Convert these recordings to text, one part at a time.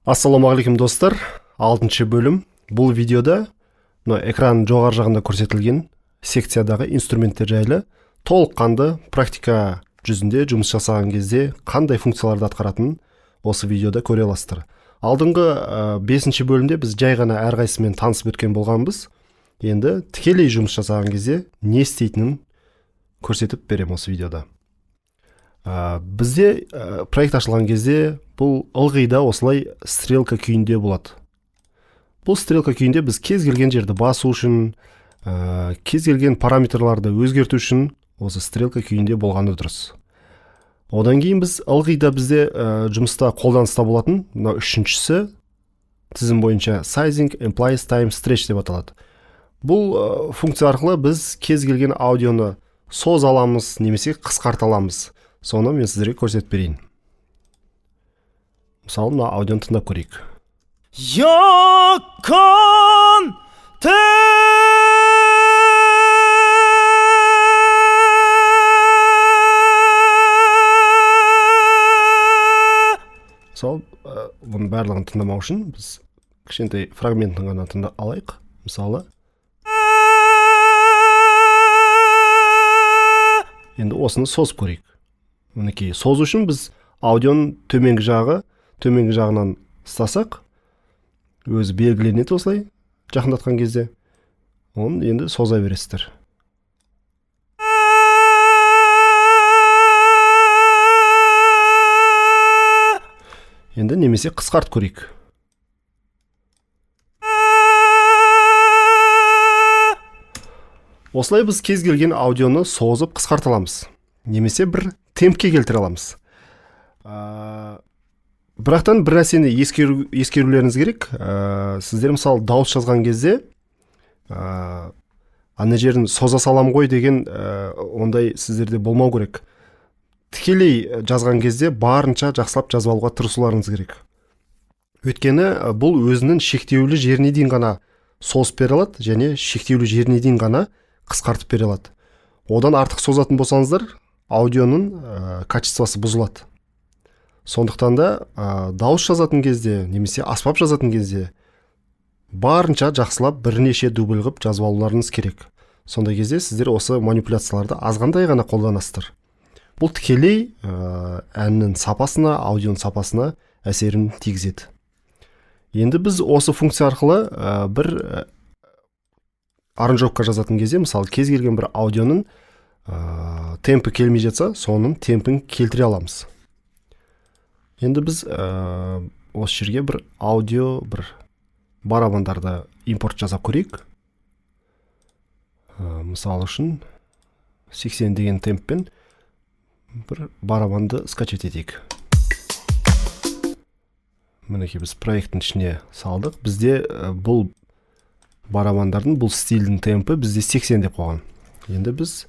Ассаламағалейкум достар, 6-шы бөлім. Бұл видеода экран жоғар жағында көрсетілген секциядағы инструменттер жайлы толыққанды практика жүзінде жұмыс жасаған кезде қандай функцияларды атқаратынын осы видеода көре аласыздар. Алдыңғы 5-ші бөлімде біз жай ғана әрқайсысымен танысып өткен болғанбыз. Енді тікелей жұмыс жасаған кезде не істейтінін көрсетіп берем осы видеода. Бізде проект ашылған кезде бұл ылғи да осылай стрелка күйінде болады. Бұл стрелка күйінде біз кез келген жерді басу үшін, кез келген параметрларды өзгерту үшін осы стрелка күйінде болғаны дұрыс. Одан кейін біз ылғи да бізде жұмыста қолданыста болатын, мына үшіншісі тізім бойынша sizing implies time stretch деп аталады. Бұл функция арқылы біз кез келген аудионы соза аламыз, немесе қысқарта аламыз. Соны мен сіздерге көрсетіп берейін. Мысалы, мына аудионы тыңдап көрейік. Yakın Мысалы, бұның барлығын тыңдамау үшін біз кішкентай фрагментін ғана тыңдап алайық. Мысалы, енді осыны созып көрейік. Мінекей, созу үшін біз аудионың төменгі жағынан ұстасақ, өзі белгіленеді осылай, жақындатқан кезде. Оны енді соза бересіздер. Енді немесе қысқарт көрейік. Осылай біз кез келген аудионы созып қысқарта аламыз. Немесе бір темпке келтіре аламыз. Бірақтан бір нәрсені ескерулеріңіз керек. Сіздер мысалы дауыс жазған кезде ана жерін соза салам ғой деген ондай сіздерде болмау керек. Тікелей жазған кезде барынша жақсылап жазып алуға тырысуларыңыз керек. Өйткені бұл өзінің шектеулі жеріне дейін ғана созып бере алады, және шектеулі жеріне дейін ғана қысқартып бере алады. Одан артық созатын болсаңыздар, аудионың качествосы бұзылады. Сондықтан да дауыс жазатын кезде, немесе аспап жазатын кезде барынша жақсылап бірнеше дубль қылып жазып алуларыңыз керек. Сондай кезде сіздер осы манипуляцияларды азғандай ғана қолданасыздар. Бұл тікелей әннің сапасына, аудионың сапасына әсерін тигізеді. Енді біз осы функция арқылы бір аранжировка жазатын кезде, мысалы кез келген бір аудионың темпі келмей жатса, соның темпін келтіре аламыз. Енді біз осы жерге бір аудио, бір барабандарды импорт жасап көрейік. Мысалы үшін 80 деген темппен бір барабанды скачать етейік. Мінекей біз проекттің ішіне салдық. Бізде бұл барабандардың, бұл стильдің темпі бізде 80 деп қойған. Енді біз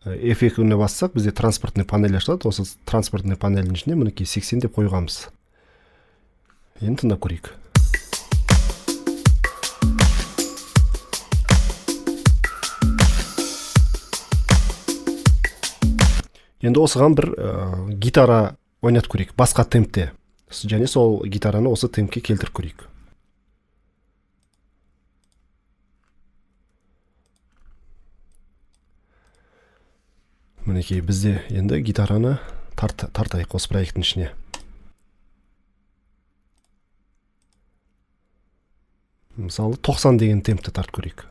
эффектіне бассақ, бізде транспортный панель ашылады. Осы транспортный панелдің ішіне мінекей 80 деп қойғанбыз. Енді тыңдап көрейік. Енді осыған бір гитара ойнатып көрейік, басқа темпте. Және сол гитараны осы темпке келтіріп көрейік. Мінекей, бізде енді гитараны тартайық осы проекттің ішіне. Мысалы, 90 деген темпті тартып көрейік.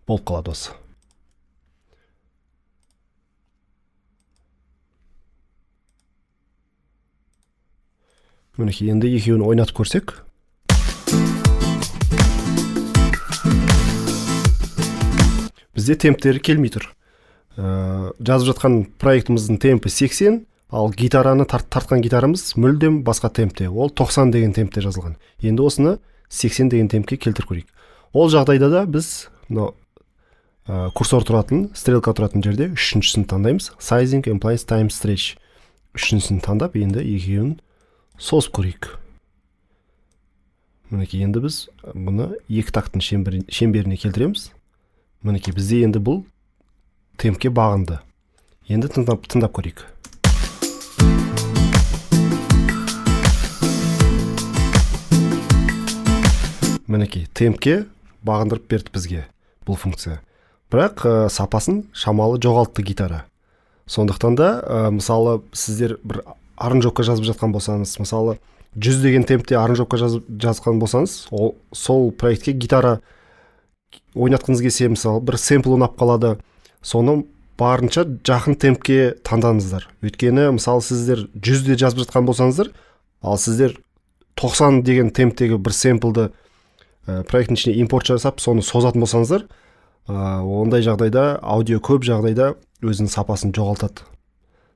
Болып қалады осы. Мінекей, енді екеуін ойнатып көрсек. Бізде темптері келмей тұр. Жазып жатқан проектіміздің темпі 80, ал гитараны тартқан гитарамыз мүлдем басқа темпте. Ол 90 деген темпте жазылған. Енді осыны 80 деген темпке келтіріп көрейік. Ол жағдайда да біз курсор тұратын, стрелка тұратын жерде үшіншісін таңдаймыз. Sizing implies time stretch. Үшіншісін таңдап, енді екеуін созып көрейік. Мінекей, енді біз бұны екі тактың шеңберіне келтіреміз. Мінекей, бізде енді бұл темпке бағынды. Енді тыңдап көрейік. Мінекей, темпке бағындырып берді бізге бұл функция. Бірақ сапасын шамалы жоғалтты гитара. Сондықтан да мысалы сіздер бір аранжировка жазып жатқан болсаңыз, мысалы 100 деген темпте аранжировка жазған болсаңыз, сол проектке гитара ойнатқыңыз келсе, мысалы бір сэмпл ұнап қалады, соны барынша жақын темпке таңдаңыздар. Өйткені мысалы сіздер 100-де жазып жатқан болсаңыздар, ал сіздер 90 деген темптегі бір сэмплді проекттің ішіне импорт жасап, соны созатын болсаңыздар, ондай жағдайда аудио көп жағдайда өзінің сапасын жоғалтады.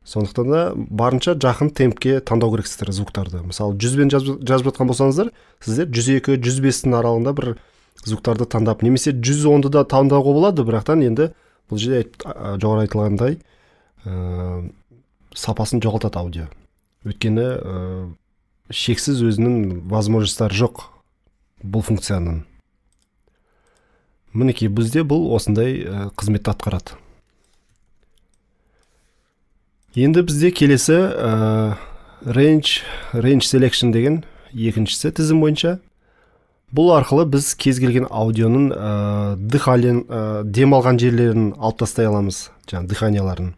Сондықтан да барынша жақын темпке таңдау керексіздер звуктарды. Мысалы 100-бен жазып жатқан болсаңыздар, сіздер 102-105-тің аралығында бір звуктарды таңдап, немесе 110-ды да таңдауға болады, бірақтан енді бұл жерде жоғары айтылғандай сапасын жоғалтады аудио. Өйткені шексіз өзінің возможностьтары жоқ бұл функцияның. Мінекей, бізде бұл осындай қызметті атқарады. Енді бізде келесі range selection деген екіншісі тізім бойынша. Бұл арқылы біз кез келген аудионың демалған жерлерін алып тастай аламыз, жаңағы дыханияларын.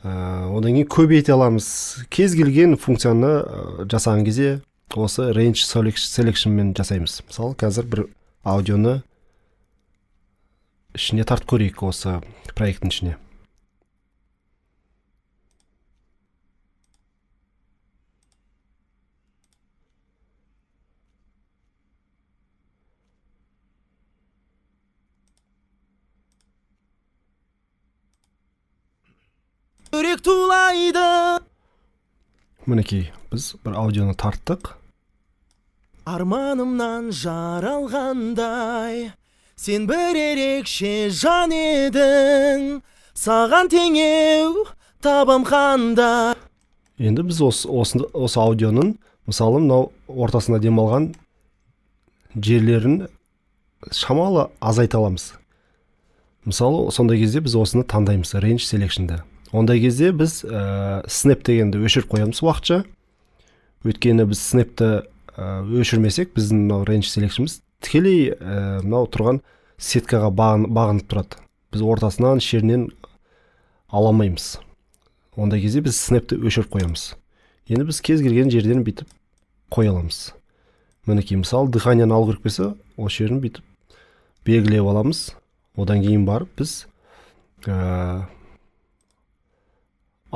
Одан кейін көбейте аламыз. Кез келген функцияны жасаған кезде осы range selection мен жасаймыз. Мысалы, қазір бір аудионы ішіне тартып көрейік осы проекттің ішіне. Жүрек тулайды. Мінекей, біз бір аудионы тарттық. Арманымнан жаралғандай, сен бір ерекше жан едің, саған теңеу табам қандай. Енді біз осы аудионың, мысалы, мынау ортасында демалған жерлерін шамалы азайта аламыз. Мысалы, сондай кезде біз осыны таңдаймыз, range selection'да. Ондай кезде біз snap дегенді өшіріп қоямыз уақытша. Өйткені біз snap'ті өшірмесек, біздің мынау range selection'ымыз тікелей мынау тұрған сеткаға бағынып тұрады. Біз ортасынан, шерінен аламаймыз. Ондай кезде біз snap'ті өшіріп қоямыз. Енді біз кез келген жерден бүйтіп қоя аламыз. Мінекей, мысалы, дыханияны алу керек болса, осы жерін бүйтіп белгілеп аламыз. Одан кейін барып біз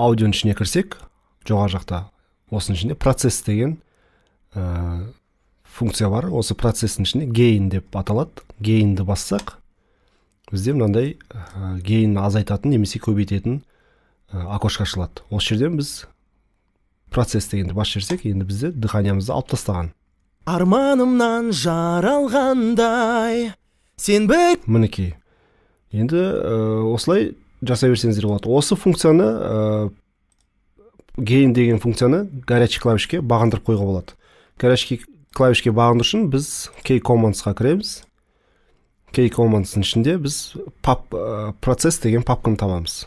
аудионың ішіне кірсек, жоғары жақта осының ішінде процесс деген функция бар. Осы процесстің ішінде gain деп аталады. Gainді бассақ, бізде мынандай gainді азайтатын немесе көбейтетін окошко ашылады. Осы жерден біз процесс дегенді бас жерсек, енді бізде дыханиямызды алып тастаған. Арманымнан жаралғандай, сен бір... Мінекей. Енді осылай жасай берсеңіздер болады. Осы функцияны, gain деген функцияны горячий клавишке бағындырып қойға болады. Горячий клавишке бағындыру үшін біз K-Commands'қа кіреміз. K-Commands'ың ішінде біз процесс деген папканы табамыз.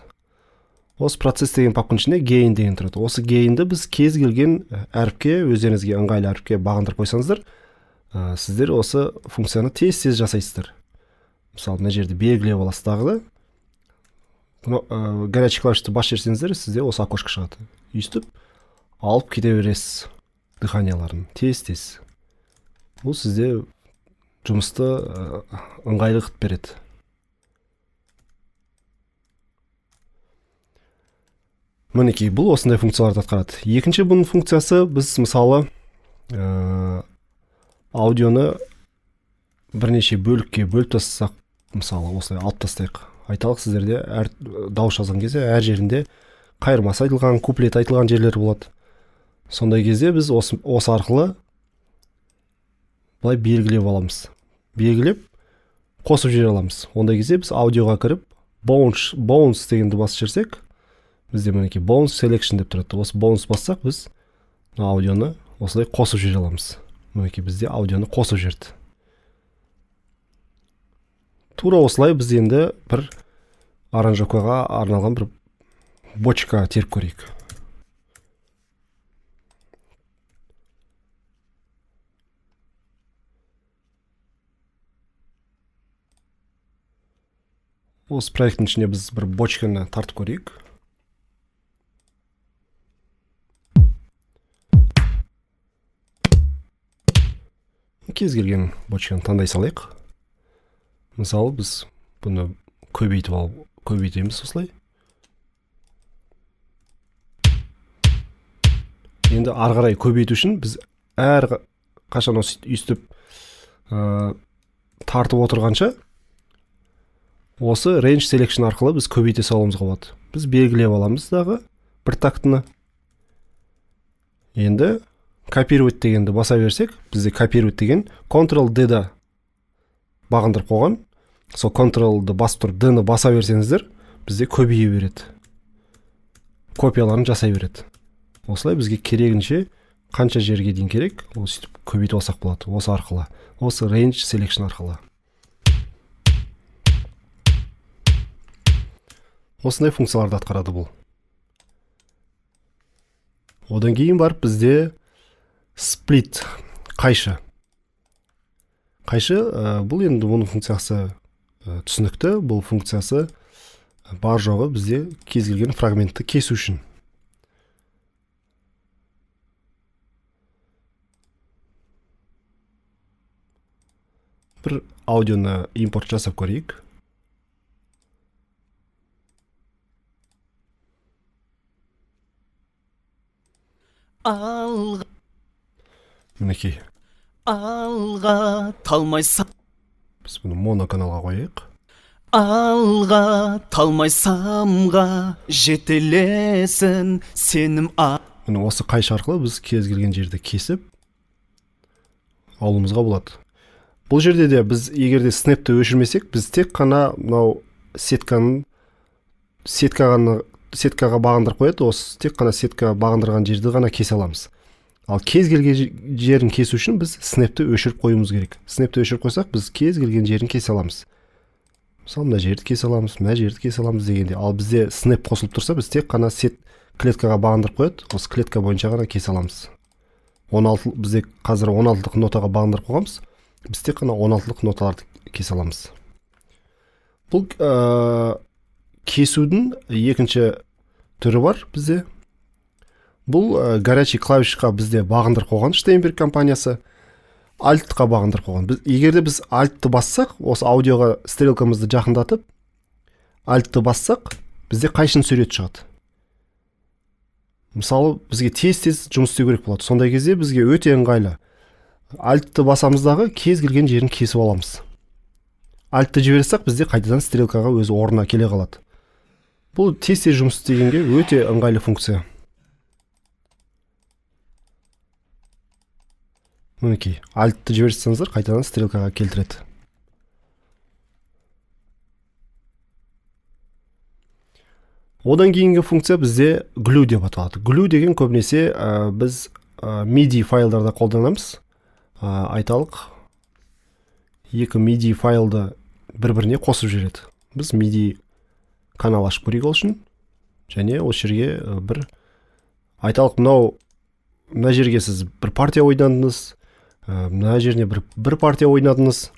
Осы процесс деген папканың ішінде gain деген тұрады. Осы gainді біз кез келген әріпке, өздеріңізге ыңғайлы әріпке бағындырып қойсаңыздар, сіздер осы функцияны тез жасайсыздар. Мысалы, мына жерде белгілеп аласыздар. Горячий клавишті бас жерсеңіздер, сізде осы окошко шығады. Үстіп алып кете бересіз дыханияларын тез. Бұл сізде жұмысты ыңғайлы қылып береді. Мінекей, бұл осындай функцияларды атқарады. Екінші бұның функциясы, біз мысалы аудионы бірнеше бөлікке бөліп тастасақ, мысалы осылай алып тастайық. Айталық, сіздерде дауыс жазған кезде әр жерінде қайырмасы айтылған, куплет айтылған жерлер болады. Сондай кезде біз осы арқылы былай белгілеп аламыз. Белгілеп қосып жібере аламыз. Ондай кезде біз аудиоға кіріп, bounce дегенді басып жерсек, бізде мінекей bounce selection деп тұрады. Осы bounce бассақ, біз аудионы осылай қосып жібере аламыз. Мінекей бізде аудионы қосып жіберді. Тура осылай біз енді бір аранжировкаға арналған бір бочка теріп көрейік. Осы проекттің ішіне біз бір бочканы тартып көрейік. Кез келген бочканы таңдай салайық. Мысалы біз бұны көбейтеміз осылай. Енді ары қарай көбейту үшін біз әр қашан өстіп тартып отырғанша осы range selection арқылы біз көбейте салуымызға болады. Біз белгілеп аламыз дағы бір тактыны. Енді копировать дегенді баса берсек, бізде копировать деген Ctrl-D-да бағындырып қойған. Сол Ctrl-ды басып тұрып D-ны баса берсеңіздер, бізде көбейе береді. Копияларын жасай береді. Осылай бізге керегінше қанша жерге дейін керек, осы көбейтіп алсақ болады. Осы арқылы, осы range selection арқылы. Осындай функцияларды атқарады бұл. Одан кейін барып бізде split, қайшы. Қайшы, бұл енді оның функциясы түсінікті. Бұл функциясы бар жоғы бізде кез келген фрагментті кесу үшін. Бір аудионы импорт жасап көрейік. Алға, Мінекей. алға талмайсам, Біз бұны моноканалға қойайық. алға талмайсамға жетелесін сенім Міне осы қайшы арқылы біз кез келген жерді кесіп алуымызға болады. Бұл жерде де біз егерде снэпті өшірмесек, біз тек қана мынау сеткаға бағындырып қояды. Осы тек қана сетка бағындырған жерді ғана кесе аламыз. Ал кез келген жерін кесу үшін біз снэпті өшіріп қоюымыз керек. Снэпті өшіріп қойсақ, біз кез келген жерін кесе аламыз. Мысалы, мына жерді кесе аламыз, мына жерді кесе аламыз дегенде. Ал бізде снэп қосылып тұрса, біз тек қана сет клеткаға бағындырып қояды. Осы клетка бойынша ғана кесе аламыз. Бізде қазір 16-лық нотаға бағындырып қойғанбыз. Біз тек қана 16-лық ноталарды кесе аламыз. Бұл кесудің екінші түрі бар бізде. Бұл горячий клавишқа бізде бағындырып қойған Штейнберг компаниясы. Альтқа бағындырып қойған. Егерде біз альтты бассақ, осы аудиоға стрелкамызды жақындатып, альтты бассақ, бізде қайшының суреті шығады. Мысалы, бізге тез-тез жұмыс істеу керек болады. Сондай кезде бізге өте ыңғайлы. Альтты басамыздағы кез келген жерін кесіп аламыз. Альтты жіберсек, бізде қайтадан стрелкаға өзі орнына келе қалады. Бұл тез-тез жұмыс істегенге өте ыңғайлы функция. Мінекей, альтты жіберсеңіздер, қайтадан стрелкаға келтіреді. Одан кейінгі функция бізде glue деп аталады. Glue деген көбінесе біз MIDI файлдарда қолданамыз. Айталық, екі MIDI файлды бір-біріне қосып жібереді. Біз MIDI канал ашып көрейік ол үшін. Және осы жерге бір айталық, мына жерге сіз бір партия ойнадыңыз, мына жеріне бір партия ойнадыңыз,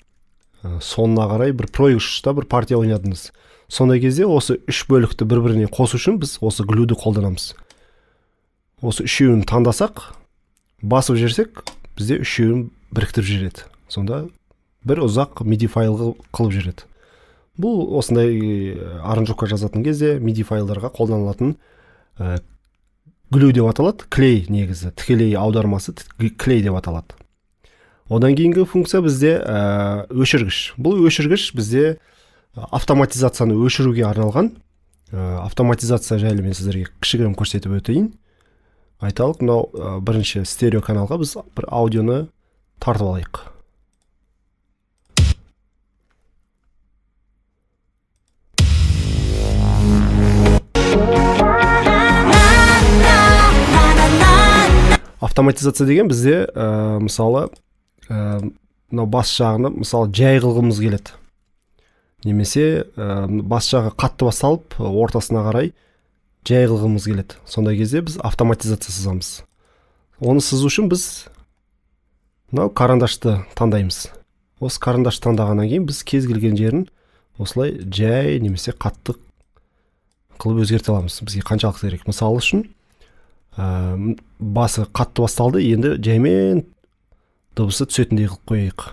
сонына қарай бір проигрышта бір партия ойнадыңыз. Сондай кезде осы үш бөлікті бір-біріне қосу үшін біз осы glue-ді қолданамыз. Осы үшеуін таңдасақ, басып жерсек, бізде үшеуін біріктіріп жібереді. Сонда бір ұзақ MIDI файл қылып жібереді. Бұл осындай аранжировка жазатын кезде MIDI файлдарға қолданылатын glue деп аталады. Clay негізі, тікелей аудармасы clay деп аталады. Одан кейінгі функция бізде өшіргіш. Бұл өшіргіш бізде автоматизацияны өшіруге арналған. Автоматизация жайлы мен сіздерге кішігірім көрсетіп өтейін. Айталық, мынау бірінші стерео каналға біз бір аудионы тартып алайық. Автоматизация деген бізде мысалы бас жағыны мысалы жай қылғымыз келеді. Немесе бас жағы қатты басталып, ортасына қарай жай қылғымыз келеді. Сондай кезде біз автоматизация сызамыз. Оны сызу үшін біз мынау карандашты таңдаймыз. Осы карандашты таңдағаннан кейін біз кез келген жерін осылай жай немесе қатты қылып өзгерте аламыз. Бізге қаншалықты керек. Мысалы үшін басы қатты басталды, енді жаймен дыбысы түсетіндей қылып қояйық.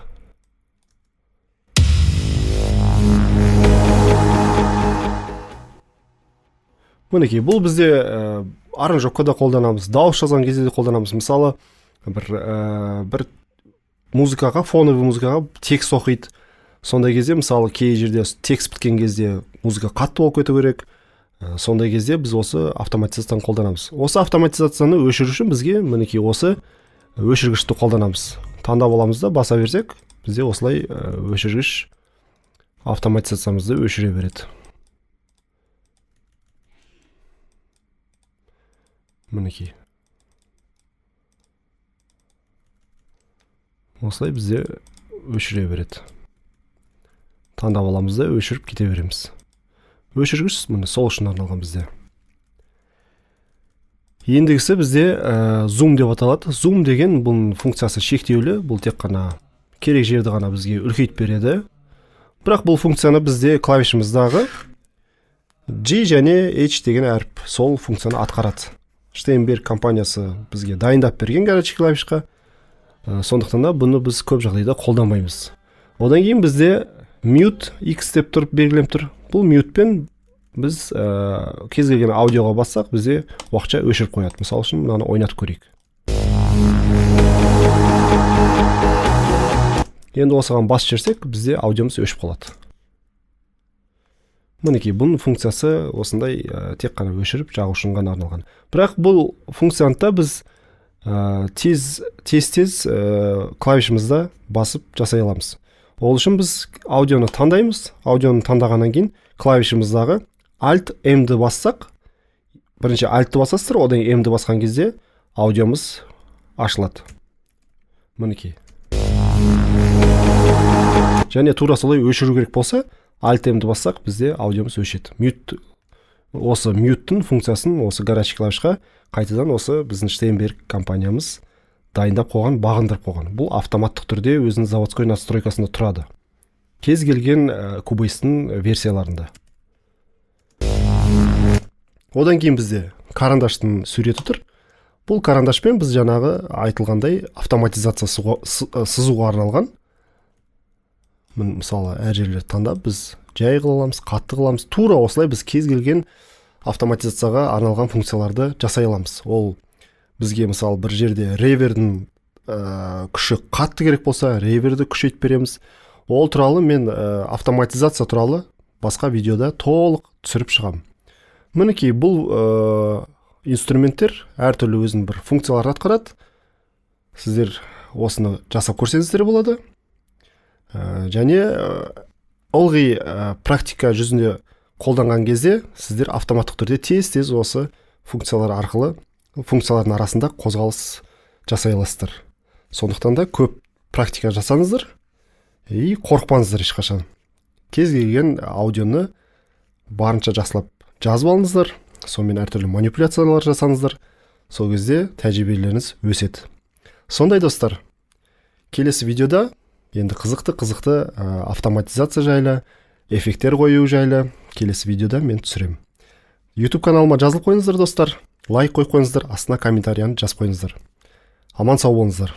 Мінекей, бұл бізде аранжировкада қолданамыз, дауыс жазған кезде де қолданамыз. Мысалы, бір музыкаға, фоновый музыкаға текст оқиды. Сондай кезде, мысалы, кей жерде текст біткен кезде музыка қатты болып кету керек. Сондай кезде біз осы автоматизацияны қолданамыз. Осы автоматизацияны өшіру үшін бізге мінекей осы өшіргішті қолданамыз. Таңдап аламыз да баса берсек, бізде осылай өшіргіш автоматизациямызды өшіре береді. Мінекей. Осылай бізде өшіре береді. Таңдап аламыз да өшіріп кете береміз. Өшіргіш міне сол үшін арналған бізде. Ендігісі бізде зум деп аталады. Зум деген бұл функциясы шектеулі, бұл тек қана керек жерді ғана бізге үлкейтіп береді. Бірақ бұл функцияны бізде клавишіміздағы G және H деген әріп сол функцияны атқарады. Штейнберг компаниясы бізге дайындап берген горячий клавишқа. Сондықтан да бұны біз көп жағдайда қолданбаймыз. Одан кейін бізде mute X деп тұрып белгіленіп тұр. Бұл мьютпен біз кез келген аудиоға бассақ, бізде уақытша өшіріп қояды. Мысалы үшін мынаны ойнатып көрейік. Енді осыған бас жерсек, бізде аудиомыз өшіп қалады. Мінекей, бұның функциясы осындай тек қана өшіріп жағу үшін ғана арналған. Бірақ бұл функцияны да біз тез клавишімізді басып жасай аламыз. Ол үшін біз аудионы таңдаймыз. Аудионы таңдағаннан кейін клавишіміздағы Alt-M-ді бассақ, бірінші Alt-ті басасыздар, одан M-ді басқан кезде аудиомыз ашылады. Мінекей. Және тура солай өшіру керек болса, Alt-M-ді бассақ, бізде аудиомыз өшеді. Осы mute-тің функциясын осы горячий клавишқа қайтадан осы біздің Штейнберг компаниямыз дайындап қойған, бағындырып қойған. Бұл автоматтық түрде өзінің заводской настройкасында тұрады. Кез келген Cubase-тің версияларында. Одан кейін бізде карандаштың суреті тұр. Бұл карандашпен біз жаңағы айтылғандай автоматизация сызуға арналған. Мысалы, әр жерлерді таңдап, біз жай қыламыз, қатты қыламыз. Тура осылай біз кез келген автоматизацияға арналған функцияларды жасай аламыз. Ол бізге мысалы бір жерде ревердің күші қатты керек болса, реверді күшейтіп береміз. Ол туралы мен автоматизация туралы басқа видеода толық түсіріп шығамын. Мінекей, бұл инструменттер әртүрлі өзінің бір функцияларды атқарады. Сіздер осыны жасап көрсеңіздер болады. Және ылғи практика жүзінде қолданған кезде сіздер автоматтық түрде тез осы функциялар арқылы функциялардың арасында қозғалыс жасай аласыздар. Сондықтан да көп практика жасаңыздар и қорықпаңыздар ешқашан. Кез келген аудионы барынша жақсылап жазып алыңыздар, сонымен әртүрлі манипуляциялар жасаңыздар. Сол кезде тәжірибелеріңіз өседі. Сондай достар, келесі видеода енді қызықты автоматизация жайлы, эффекттер қою жайлы келесі видеода мен түсірем. YouTube каналыма жазылып қойыңыздар достар, лайк қойып қойыңыздар, астына комментарияны жазып қойыңыздар. Аман сау болыңыздар.